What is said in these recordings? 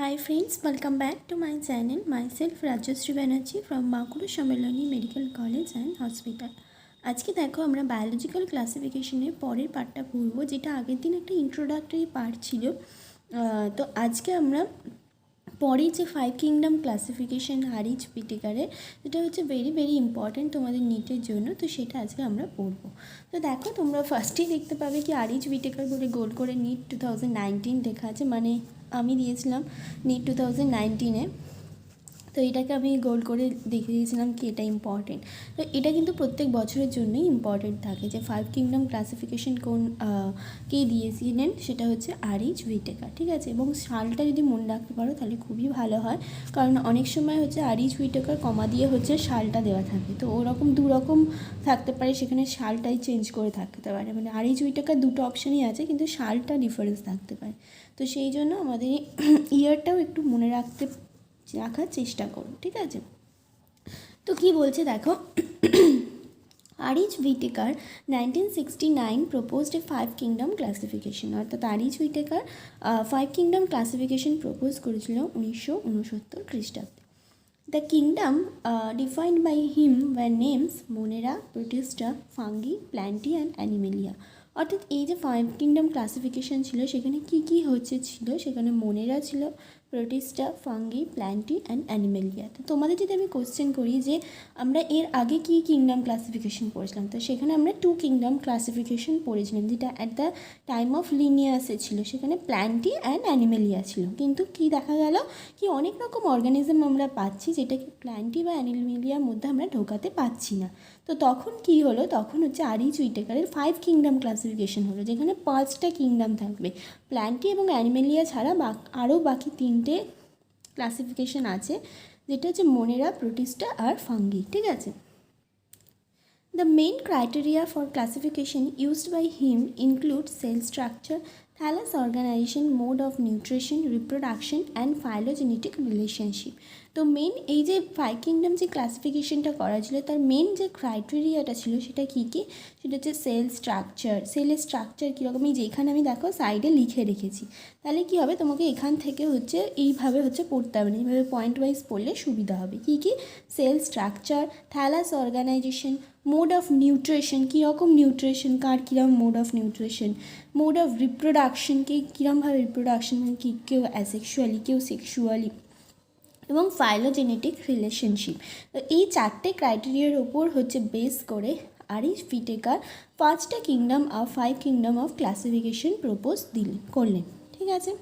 Hi friends, welcome back to my channel. Myself Rajyasree Banerjee from Bankura Samellani Medical College and Hospital. আজকে দেখো আমরা biological ক্লাসিফিকেশনের পরের পার্টটা পড়ব, যেটা আগের দিন একটা ইন্ট্রোডাক্টরি পার্ট ছিল। তো আজকে আমরা পরে যে 5 কিংডম ক্লাসিফিকেশন হারিজ পিটেকারের, যেটা হচ্ছে ভেরি ইম্পর্ট্যান্ট তোমাদের নিটের জন্য, তো সেটা আজকে আমরা পড়বো। তো দেখো তোমরা ফার্স্টেই দেখতে পাবে কি আরিজ পিটেকার বলে গোল করে নিট 2019 লেখা আছে, মানে আমি দিয়েছিলাম নিট 2019-এ, তো এটাকে আমি গোল করে দেখে দিয়েছিলাম কি এটা ইম্পর্টেন্ট। তো এটা কিন্তু প্রত্যেক বছরের জন্যই ইম্পর্টেন্ট থাকে যে 5 কিংডম ক্লাসিফিকেশন কোন কে দিয়েছিলেন, সেটা হচ্ছে আরিজ হুইটেকার, ঠিক আছে। এবং সালটা যদি মনে রাখতে পারো তাহলে খুবই ভালো হয়, কারণ অনেক সময় হচ্ছে আরিজ হুইটেকার কমা দিয়ে হচ্ছে সালটা দেওয়া থাকে, তো ওরকম দুরকম থাকতে পারে, সেখানে সালটাই চেঞ্জ করে থাকতে পারে, মানে আরিজ হুইটেকার দুটো অপশানই আছে কিন্তু সালটা ডিফারেন্স থাকতে পারে। তো সেই জন্য আমাদের ইয়ারটাও একটু মনে রাখার চেষ্টা করুন, ঠিক আছে। তো কি বলছে দেখো, R H Whittaker 1969 proposed a 5 kingdom classification, অর্থাৎ R H Whittaker 5 kingdom classification propose করেছিল 1969 খ্রিস্টাব্দে। The kingdom defined by him were names Monera, Protista, fungi, Plantae and Animalia. অর্থাৎ এই যে 5 কিংডম ক্লাসিফিকেশন ছিল সেখানে কী ছিল, সেখানে মোনেরা ছিল, Protista, fungi, Plantae and Animalia. তো তোমাদের যদি আমি কোশ্চেন করি যে আমরা এর আগে কী কিংডম ক্লাসিফিকেশন পড়েছিলাম, তো সেখানে আমরা 2 কিংডম ক্লাসিফিকেশন পড়েছিলাম, যেটা অ্যাট দ্য টাইম অফ লিনিয়াসে ছিল, সেখানে প্ল্যান্টি অ্যান্ড অ্যানিমেলিয়া ছিল। কিন্তু কি দেখা গেল কি অনেক রকম অর্গানিজম আমরা পাচ্ছি যেটাকে প্ল্যান্টি বা অ্যানিমেলিয়ার মধ্যে আমরা ঢোকাতে পাচ্ছি না। তো তখন কি হলো, তখন হচ্ছে আরিজ হুইটেকারের 5 কিংডম ক্লাসিফিকেশন হলো, যেখানে 5টা কিংডম থাকবে, প্ল্যান্টি এবং অ্যানিমেলিয়া ছাড়া আরও বাকি 3টে ক্লাসিফিকেশন আছে, যেটা হচ্ছে মোনেরা, প্রোটিস্টা আর ফাঙ্গি, ঠিক আছে। The main criteria for classification used by him include cell structure, thallus organization, mode of nutrition, reproduction and phylogenetic relationship. তো মেন এই যে 5 কিংডম যে ক্লাসিফিকেশনটা করা ছিল তার মেন যে ক্রাইটেরিয়াটা ছিল সেটা কী সেটা হচ্ছে সেল স্ট্রাকচার। সেলের স্ট্রাকচার কীরকম, এই যেখানে আমি দেখো সাইডে লিখে রেখেছি, তাহলে কী হবে তোমাকে এখান থেকে হচ্ছে এইভাবে হচ্ছে পড়তে হবে না, এইভাবে পয়েন্ট ওয়াইজ পড়লে সুবিধা হবে। কী cell structure, thallus organisation, mode of nutrition, কীরকম নিউট্রিশন, কার কীরকম mode of nutrition, mode of রিপ্রোডাকশনকে কীরমভাবে রিপ্রোডাকশন, মানে কি কেউ অ্যাসেক্সুয়ালি কেউ সেক্সুয়ালি, এবং ফাইলোজেনেটিক রিলেশনশিপ। তো এই 4টে ক্রাইটেরিয়ার ওপর হচ্ছে বেস করে আরিজ হুইটেকার 5টা kingdom of 5 kingdom of classification propose করলেন, ঠিক আছে।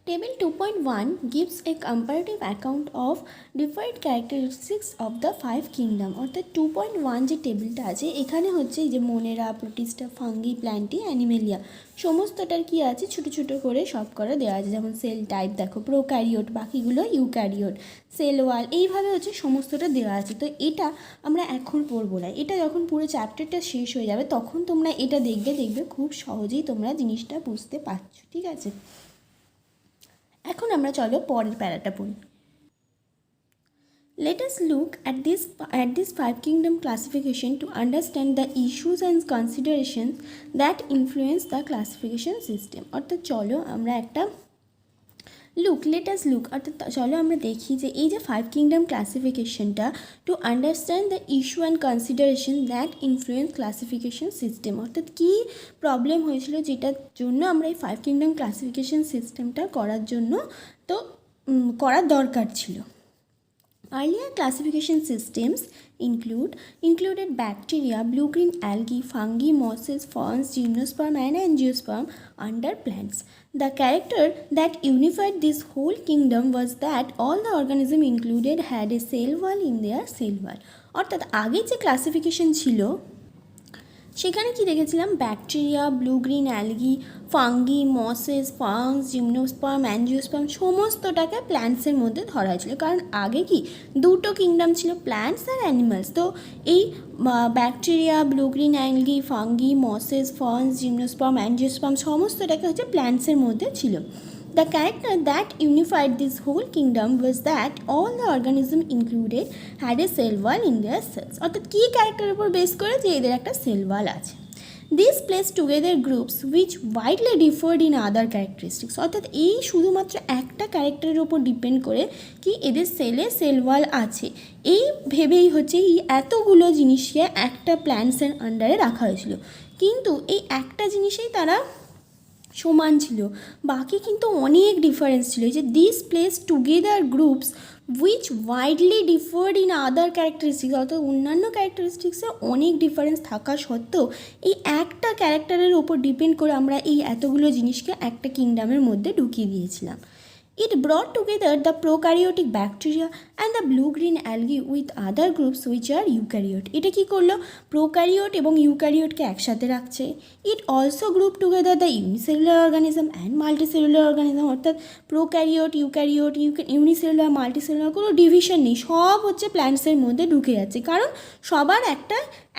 Table 2.1 gives a comparative account of different characteristics of the 5 kingdom, অর্থাৎ 2.1 যে টেবিলটা আছে এখানে হচ্ছে এই যে Monera, Protista, fungi, Plantae, Animalia সমস্তটার কি আছে ছোটো করে সব করে দেওয়া আছে, যেমন সেল টাইপ দেখো প্রোক্যারিওট, বাকিগুলো ইউক্যারিওট, সেল ওয়াল, এইভাবে হচ্ছে সমস্তটা দেওয়া আছে। তো এটা আমরা এখন পড়বো না, এটা যখন পুরো চ্যাপ্টারটা শেষ হয়ে যাবে তখন তোমরা এটা দেখবে খুব সহজেই তোমরা জিনিসটা বুঝতে পারছো, ঠিক আছে। এখন আমরা চলো পরের প্যারাটা পড়ি। Let us look at this 5 kingdom classification to understand the issues and considerations that influence the classification system. অর্থাৎ চলো আমরা একটা লেট লুক অর্থাৎ চলো আমরা দেখি যে এই যে 5 কিংডম ক্লাসিফিকেশনটা to understand the issue and consideration that influence classification system, অর্থাৎ কী প্রবলেম হয়েছিল যেটার জন্য আমরা এই 5 কিংডম ক্লাসিফিকেশন সিস্টেমটা করার দরকার ছিল। Earlier classification systems included bacteria, blue-green algae, fungi, mosses, ferns, gymnosperm and angiosperm under plants. The character that unified this whole kingdom was that all the organisms included had a cell wall in their cell wall. অর্থাৎ আগে যে classification ছিল সেখানে কি দেখেছিলাম, bacteria, blue green algae, fungi, mosses, fungus, gymnosperm, angiosperm সমস্তটাকে প্ল্যান্টসের মধ্যে ধরা হয়েছিল, কারণ আগে কি দুটো কিংডম ছিল, প্ল্যান্টস আর অ্যানিমালস। তো এই bacteria, blue green algae, fungi, mosses, ferns, gymnosperm, angiosperm সমস্তটাকে হচ্ছে প্ল্যান্টসের মধ্যে ছিল। The character that unified this whole kingdom was that all the organisms included had a cell wall in their cells. অর্থাৎ কী ক্যারেক্টারের উপর বেস করে যে এদের একটা সেল ওয়াল আছে। This place together groups which widely deferred in other characteristics, অর্থাৎ এই শুধুমাত্র একটা ক্যারেক্টারের ওপর ডিপেন্ড করে কি এদের সেলে সেল ওয়াল আছে, এই ভেবেই হচ্ছে এই এতগুলো জিনিসকে একটা প্ল্যান্টসের আন্ডারে রাখা হয়েছিল। কিন্তু এই একটা জিনিসেই তারা সমান ছিল, বাকি কিন্তু অনেক ডিফারেন্স ছিল। এই যে this place together groups which widely deferred in other characteristics, অর্থাৎ অন্যান্য ক্যারেক্টারিস্টিক্সে অনেক ডিফারেন্স থাকা সত্ত্বেও এই একটা ক্যারেক্টারের ওপর ডিপেন্ড করে আমরা এই এতগুলো জিনিসকে একটা কিংডমের মধ্যে ঢুকিয়ে দিয়েছিলাম। It brought together the prokaryotic bacteria and the blue-green algae with other groups which are eukaryote. এটা কি করলো, প্রোক্যারিওট এবং ইউক্যারিওটকে একসাথে রাখছে। It also grouped together the unicellular organism and multicellular organism, অর্থাৎ প্রোক্যারিওট, ইউক্যারিওট, ইউনিসেলুলার, মাল্টিসেলুলার কোনো division নেই, সব হচ্ছে প্ল্যান্টসের মধ্যে ঢুকে যাচ্ছে, কারণ সবার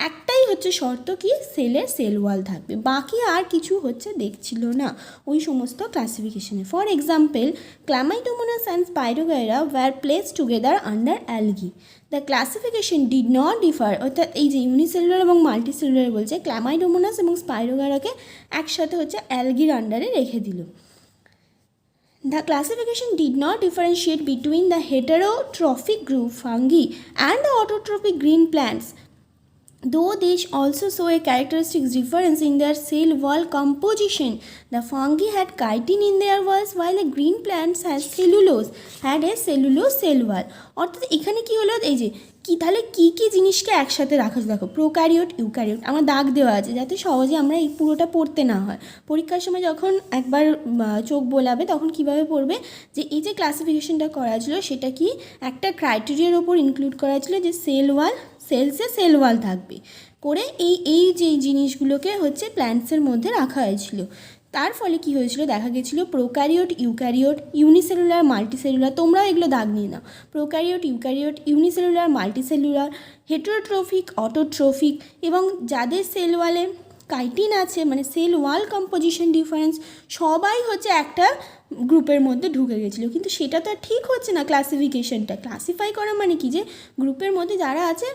একটাই হচ্ছে শর্ত কি সেলের সেল ওয়াল থাকবে, বাকি আর কিছু হচ্ছে দেখছিল না ওই সমস্ত ক্লাসিফিকেশনে। For example, Chlamydomonas and Spirogyra were placed together under algae. The classification did not differ, অর্থাৎ এই যে ইউনিসেলুলার এবং মাল্টিসেলুলার বলছে, ক্ল্যামাইডোমোনাস এবং স্পাইরোগাইরাকে একসাথে হচ্ছে অ্যালগির আন্ডারে রেখে দিল। The classification did not differentiate between the heterotrophic group fungi and the autotrophic green plants. Though these also show a characteristic difference in their cell wall composition, the fungi had chitin in their walls while the green plants had a cellulose cell wall. অর্থাৎ এখানে কি হলো, এই যে কি তাহলে কী কী জিনিসকে একসাথে রাখা, দেখো প্রোক্যারিওট ইউক্যারিওট আমার দাগ দেওয়া আছে যাতে সহজে আমরা এই পুরোটা পড়তে না হয়। পরীক্ষার সময় যখন একবার চোখ বোলাবে তখন কিভাবে পড়বে, যে এই যে ক্লাসিফিকেশনটা করা ছিল সেটা কি একটা ক্রাইটেরিয়ার ওপর ইনক্লুড করা ছিল যে সেল ওয়াল, সেলসে সেল ওয়াল থাকবে করে এই যে জিনিসগুলোকে হচ্ছে প্ল্যান্টসের মধ্যে রাখা হয়েছিল। তার ফলে কি হয়েছিল, দেখা গেছিলো প্রোক্যারিওট, ইউক্যারিওট, ইউনিসেলুলার, মাল্টিসেলুলার, তোমরাও এগুলো দাগ নিয়ে নাও, prokaryote, eukaryote, unicellular, multicellular, heterotrophic, autotrophic, এবং যাদের সেল ওয়ালে কাইটিন আছে মানে সেল ওয়াল কম্পোজিশন ডিফারেন্স, সবাই হচ্ছে একটা গ্রুপের মধ্যে ঢুকে গেছিলো। কিন্তু সেটা তো আর ঠিক হচ্ছে না, ক্লাসিফিকেশনটা ক্লাসিফাই করা মানে কি, যে গ্রুপের মধ্যে যারা আছে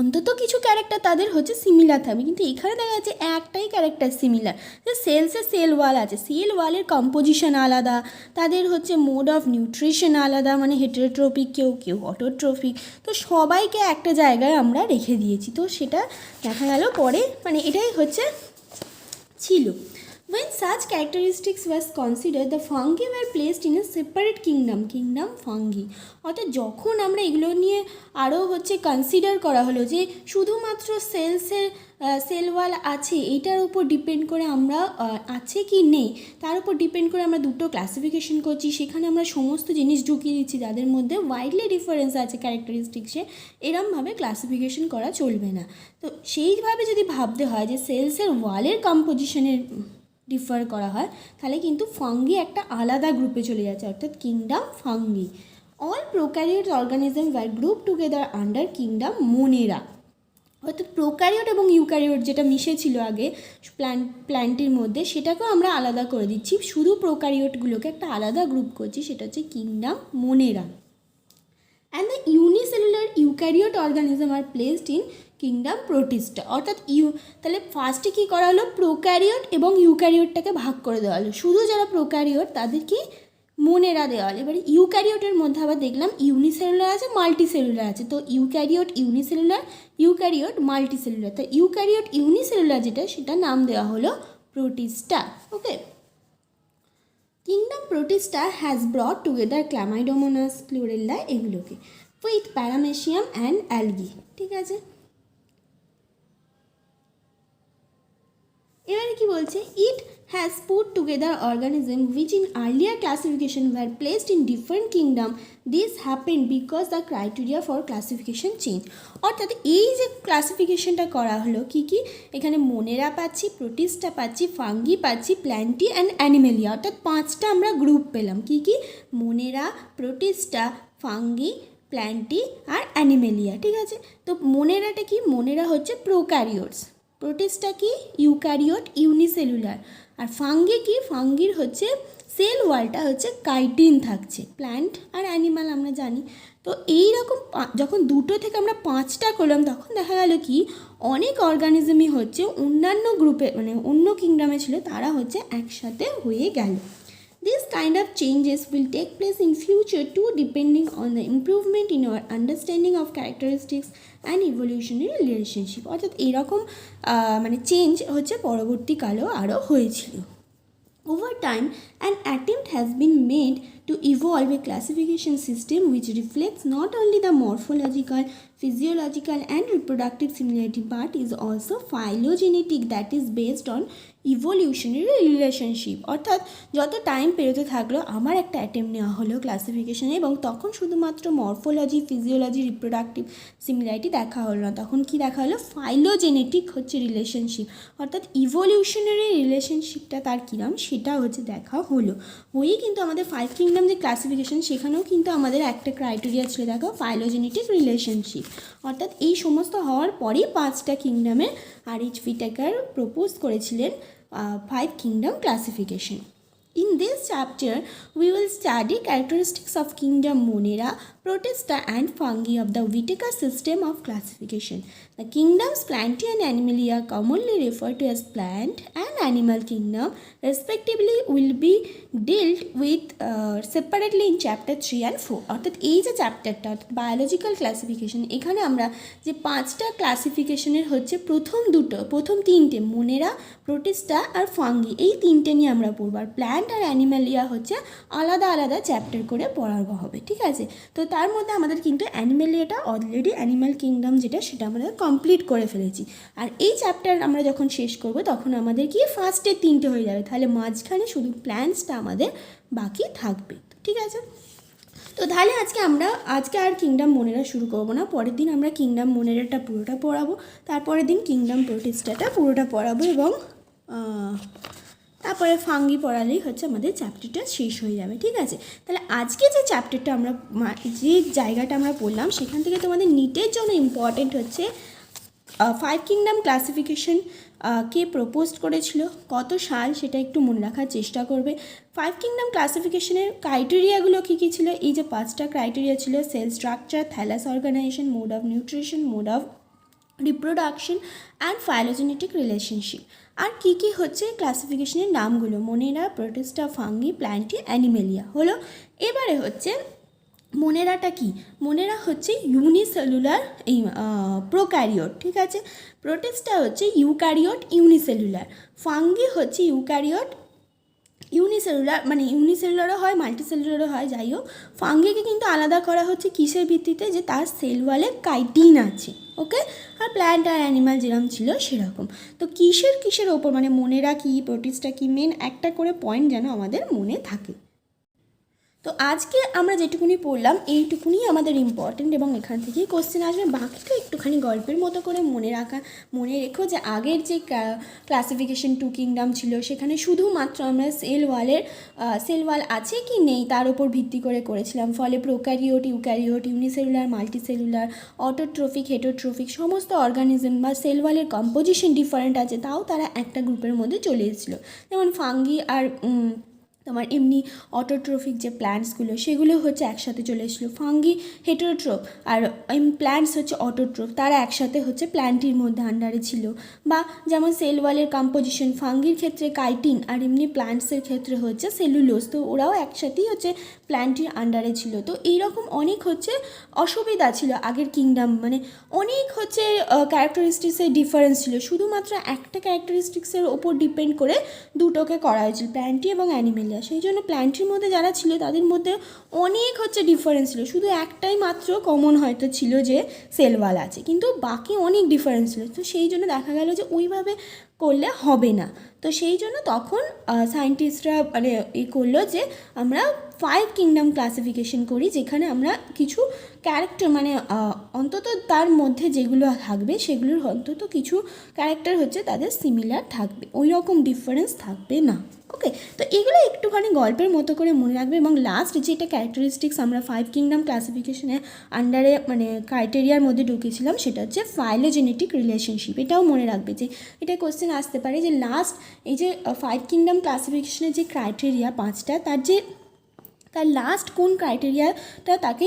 অন্তত কিছু ক্যারেক্টার তাদের হচ্ছে সিমিলার থাকবে, কিন্তু এখানে দেখা যাচ্ছে একটাই ক্যারেক্টার সিমিলার, যে সেলসে সেল ওয়াল আছে, সেল ওয়ালের কম্পোজিশন আলাদা, তাদের হচ্ছে মোড অফ নিউট্রিশন আলাদা, মানে হেটেরোট্রপিক, কেউ অটোট্রফিক, তো সবাইকে একটা জায়গায় আমরা রেখে দিয়েছি। তো সেটা দেখা গেল পরে, মানে এটাই হচ্ছে ছিল। When such characteristics was considered, the fungi were placed in a separate kingdom fungi. অর্থাৎ যখন আমরা এগুলো নিয়ে আরও হচ্ছে কনসিডার করা হলো যে শুধুমাত্র সেল ওয়াল আছে, এইটার উপর ডিপেন্ড করে আমরা আছে কি নেই তার উপর ডিপেন্ড করে আমরা দুটো ক্লাসিফিকেশন করছি, সেখানে আমরা সমস্ত জিনিস ঢুকিয়ে দিচ্ছি যাদের মধ্যে ওয়াইডলি ডিফারেন্স আছে ক্যারেক্টারিস্টিক্সে, এরমভাবে ক্লাসিফিকেশন করা চলবে না। তো সেইভাবে যদি ভাবতে হয় যে সেলসের ওয়ালের কম্পোজিশনের ডিফার করা হয়, তাহলে কিন্তু ফাঙ্গি একটা আলাদা গ্রুপে চলে যাচ্ছে, অর্থাৎ kingdom Fungi. All prokaryote organism were group together under kingdom Monera, অর্থাৎ প্রোক্যারিওট এবং ইউক্যারিওট যেটা মিশেছিল আগে প্ল্যান্টের মধ্যে, সেটাকেও আমরা আলাদা করে দিচ্ছি, শুধু প্রোক্যারিওটগুলোকে একটা আলাদা গ্রুপ করছি, সেটা হচ্ছে kingdom মোনেরা। And the unicellular eukaryote organism R placed in kingdom Protista, অর্থাৎ তাহলে ফার্স্টে কী করা হলো, প্রোক্যারিওট এবং ইউক্যারিওটটাকে ভাগ করে দেওয়া হলো, শুধু যারা প্রোক্যারিওট তাদের কি মোনেরা দেওয়া হলো। এবারে ইউক্যারিওটের মধ্যে আবার দেখলাম ইউনিসেলুলার আছে, মাল্টিসেলুলার আছে, তো ইউক্যারিওট ইউনিসেলুলার, ইউক্যারিওট মাল্টিসেলুলার, তো ইউক্যারিওট ইউনিসেলুলার যেটা সেটা নাম দেওয়া হলো Protista. Okay, kingdom Protista has brought together Chlamydomonas, Chlorella এগুলোকে উইথ প্যারামেশিয়াম অ্যান্ড অ্যালগি। ঠিক আছে, এবারে কি বলছে, it has put together organism which in earlier classification were placed in different kingdom, this happen because the criteria for classification change. অর্থাৎ এই যে ক্লাসিফিকেশনটা করা হলো কি কি, এখানে মোনেরা পাচ্ছি, প্রোটিস্টা পাচ্ছি, ফাঙ্গি পাচ্ছি, প্ল্যান্টি অ্যান্ড অ্যানিমেলিয়া, অর্থাৎ পাঁচটা আমরা গ্রুপ পেলাম, কি কি, মোনেরা, প্রোটিস্টা, ফাঙ্গি, প্ল্যান্টি আর অ্যানিমেলিয়া। ঠিক আছে, তো মোনেরাটা কি, মোনেরা হচ্ছে প্রোক্যারিওটস, প্রোটিস্টা কি ইউক্যারিওট ইউনিসেলুলার, আর ফাঙ্গি কি, ফাঙ্গির হচ্ছে সেল ওয়ালটা হচ্ছে কাইটিন থাকছে, প্ল্যান্ট আর অ্যানিমাল আমরা জানি। তো এই রকম যখন দুটো থেকে আমরা 5টা করলাম তখন দেখা গেল কি অনেক অর্গানিজমই হচ্ছে অন্যান্য গ্রুপে মানে অন্য কিংডমে ছিল, তারা হচ্ছে একসাথে হয়ে গেল। This kind of changes will take place in future too, depending on the improvement in our understanding of characteristics and evolutionary relationship. অর্থাৎ এইরকম মানে চেঞ্জ হচ্ছে পরবর্তীকালেও আরও হয়েছিল। Over time, an attempt has been made to evolve a classification system which reflects not only the morphological, physiological, and reproductive similarity but is also phylogenetic, that is based on evolutionary relationship. অর্থাৎ যত time পেরোতে থাকলো আমার একটা attempt নেওয়া হলো ক্লাসিফিকেশানে, এবং তখন শুধুমাত্র মরফোলজি, ফিজিওলজি, রিপ্রোডাক্টিভ সিমিলারিটি দেখা হলো না, তখন কি দেখা হলো ফাইলোজেনেটিক হচ্ছে রিলেশনশিপ, অর্থাৎ ইভলিউশনারি রিলেশনশিপটা তার কীরকম সেটা হচ্ছে দেখা হলো। হয়েই কিন্তু আমাদের 5 কিংডম যে ক্লাসিফিকেশান সেখানেও কিন্তু আমাদের একটা ক্রাইটেরিয়া ছিল দেখো ফাইলোজেনেটিক রিলেশনশিপ। অর্থাৎ এই সমস্ত হওয়ার পরেই 5টা কিংডমে আর.এইচ. হুইটেকার প্রপোজ করেছিলেন 5 kingdom classification. In this chapter, we will study characteristics of kingdom Monera, Protista and fungi of the Whittaker system of classification. The kingdoms Plantae and Animalia, commonly referred to as plant and animal kingdom, respectively, will be dealt with separately in chapter 3 and 4. অর্থাৎ এই যে চ্যাপ্টারটা অর্থাৎ biological classification, এখানে আমরা যে 5টা ক্লাসিফিকেশনের হচ্ছে প্রথম 3টে মোনেরা, প্রোটিস্টা আর ফাঙ্গি, এই 3টে নিয়ে আমরা পড়ব। আর প্ল্যান্ট আর অ্যানিমালিয়া হচ্ছে আলাদা আলাদা চ্যাপ্টার করে পড়ানো হবে, ঠিক আছে। তো তার মধ্যে আমাদের কিন্তু অ্যানিমালিয়াটা অলরেডি অ্যানিমাল কিংডম যেটা সেটা আমরা কমপ্লিট করে ফেলেছি। আর এই চ্যাপ্টার আমরা যখন শেষ করব তখন আমাদের কি ফার্স্টের 3টে হয়ে যাবে, তাহলে মাঝখানে শুধু প্ল্যান্টসটা আমাদের বাকি থাকবে, ঠিক আছে। তো তাহলে আজকে আর কিংডম মোনেরা শুরু করবো না, পরের দিন আমরা কিংডম মোনেরাটা পুরোটা পড়াবো, তারপরের দিন কিংডম প্রোটিস্টাটা পুরোটা পড়াবো, এবং তারপরে ফাঙ্গি পড়ালেই হচ্ছে আমাদের চ্যাপ্টারটা শেষ হয়ে যাবে, ঠিক আছে। তাহলে আজকে যে চ্যাপ্টারটা আমরা যে জায়গাটা আমরা পড়লাম সেখান থেকে তোমাদের নিটের জন্য ইম্পর্টেন্ট হচ্ছে 5 কিংডম ক্লাসিফিকেশন কে প্রপোজ করেছিল, কত সাল সেটা একটু মনে রাখার চেষ্টা করবে। 5 কিংডম ক্লাসিফিকেশনের ক্রাইটেরিয়াগুলো কী কী ছিল, এই যে 5টা ক্রাইটেরিয়া ছিল cell structure, thallus organisation, mode of nutrition, mode of reproduction and phylogenetic relationship. আর কী কী হচ্ছে ক্লাসিফিকেশনের নামগুলো Monera, Protista, fungi, Plantae, Animalia হলো। এবারে হচ্ছে মোনেরাটা কি, মোনেরা হচ্ছে ইউনিসেলুলার প্রোক্যারিওট, ঠিক আছে। প্রোটিস্টা হচ্ছে ইউক্যারিওট ইউনিসেলুলার, ফাঙ্গি হচ্ছে ইউক্যারিওট ইউনিসেলুলার, মানে ইউনিসেলুলারও হয় মাল্টিসেলুলারও হয়, যাই হোক ফাঙ্গিকে কিন্তু আলাদা করা হচ্ছে কিসের ভিত্তিতে, যে তার সেল ওয়ালে কাইটিন আছে, ওকে। আর প্ল্যান্ট আর অ্যানিমাল যেরকম ছিল সেরকম। তো কিসের ওপর মানে মোনেরা কি, প্রোটিস্টা কি, মেন একটা করে পয়েন্ট যেন আমাদের মনে থাকে। তো আজকে আমরা যেটুকুনি পড়লাম এইটুকুনি আমাদের ইম্পর্টেন্ট, এবং এখান থেকেই কোশ্চেন আসবে, বাকিটা একটুখানি গল্পের মতো করে মনে রেখো যে আগের যে ক্লাসিফিকেশন 2 কিংডম ছিল সেখানে শুধুমাত্র আমরা সেল ওয়াল আছে কি নেই তার উপর ভিত্তি করে করেছিলাম, ফলে prokaryote, eukaryote, unicellular, multicellular, autotrophic, heterotrophic সমস্ত অর্গানিজম বা সেল ওয়ালের কম্পোজিশন ডিফারেন্ট আছে, তাও তারা একটা গ্রুপের মধ্যে চলে এসেছিলো। যেমন ফাঙ্গি আর তোমার এমনি অটোট্রফিক যে প্ল্যান্টসগুলো সেগুলো হচ্ছে একসাথে চলে এসেছিলো, ফাঙ্গি হেটেরোট্রোফ আর প্ল্যান্টস হচ্ছে অটোট্রোফ, তারা একসাথে হচ্ছে প্ল্যান্টির মধ্যে আন্ডারে ছিল। বা যেমন সেল ওয়ালের কম্পোজিশন, ফাঙ্গির ক্ষেত্রে কাইটিন আর এমনি প্ল্যান্টসের ক্ষেত্রে হচ্ছে সেলুলোজ, তো ওরাও একসাথেই হচ্ছে প্ল্যান্টির আন্ডারে ছিল। তো এইরকম অনেক হচ্ছে অসুবিধা ছিল আগের কিংডম, মানে অনেক হচ্ছে ক্যারেক্টারিস্টিক্সের ডিফারেন্স ছিল, শুধুমাত্র একটা ক্যারেক্টারিস্টিক্সের ওপর ডিপেন্ড করে দুটোকে করা হয়েছিল, প্ল্যান্টি এবং অ্যানিমেলিয়া। সেই জন্য প্ল্যান্টির মধ্যে যারা ছিল তাদের মধ্যে অনেক হচ্ছে ডিফারেন্স ছিল, শুধু একটাই মাত্র কমন হয়তো ছিল যে সেল ওয়াল আছে, কিন্তু বাকি অনেক ডিফারেন্স ছিল। তো সেই জন্য দেখা গেল যে ওইভাবে করলে হবে না, তো সেই জন্য তখন সায়েন্টিস্টরা মানে করলো যে আমরা 5 কিংডম ক্লাসিফিকেশন করি, যেখানে আমরা কিছু ক্যারেক্টার মানে অন্তত তার মধ্যে যেগুলো থাকবে সেগুলোর অন্তত কিছু ক্যারেক্টার হচ্ছে তাদের সিমিলার থাকবে, ওই রকম ডিফারেন্স থাকবে না। ওকে, তো এগুলো একটুখানি গল্পের মতো করে মনে রাখবে। এবং লাস্ট যেটা ক্যারেক্টারিস্টিক্স আমরা 5 কিংডম ক্লাসিফিকেশনের আন্ডারে মানে ক্রাইটেরিয়ার মধ্যে ঢুকেছিলাম, সেটা হচ্ছে ফাইলোজেনেটিক রিলেশনশিপ। এটাও মনে রাখবে যে এটা কোশ্চেন আসতে পারে যে লাস্ট এই যে 5 কিংডম ক্লাসিফিকেশনের যে ক্রাইটেরিয়া 5টা, তার লাস্ট কোন ক্রাইটেরিয়াটা তাতে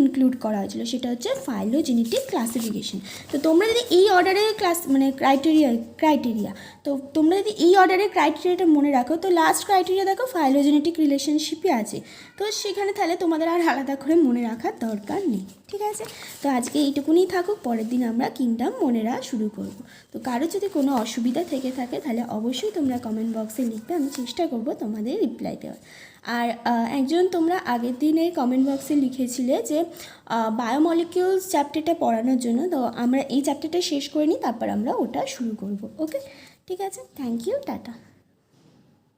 ইনক্লুড করা হয়েছিল, সেটা হচ্ছে ফাইলোজেনেটিক ক্লাসিফিকেশন। তো তোমরা যদি এই অর্ডারের ক্রাইটেরিয়া তো তোমরা যদি এই অর্ডারের ক্রাইটেরিয়াটা মনে রাখো, তো লাস্ট ক্রাইটেরিয়া দেখো ফাইলোজেনেটিক রিলেশনশিপই আছে, তো সেখানে তাহলে তোমাদের আর আলাদা করে মনে রাখার দরকার নেই। ঠিক আছে, তো আজকে এইটুকুনি থাকুক, পরের দিন আমরা কিংডম মনে রাখা শুরু করব। তো কারো যদি কোনো অসুবিধা থেকে থাকে তাহলে অবশ্যই তোমরা কমেন্ট বক্সে লিখবে, আমি চেষ্টা করব তোমাদের রিপ্লাই দেওয়ার। আর একজন তোমরা আগের দিনের কমেন্ট বক্সে লিখেছিলে যে বায়োমলিকিউলস চ্যাপ্টারটা পড়ানোর জন্য, তো আমরা এই চ্যাপ্টারটা শেষ করে নিই, তারপর আমরা ওটা শুরু করব। ওকে, ঠিক আছে, থ্যাংক ইউ, টাটা।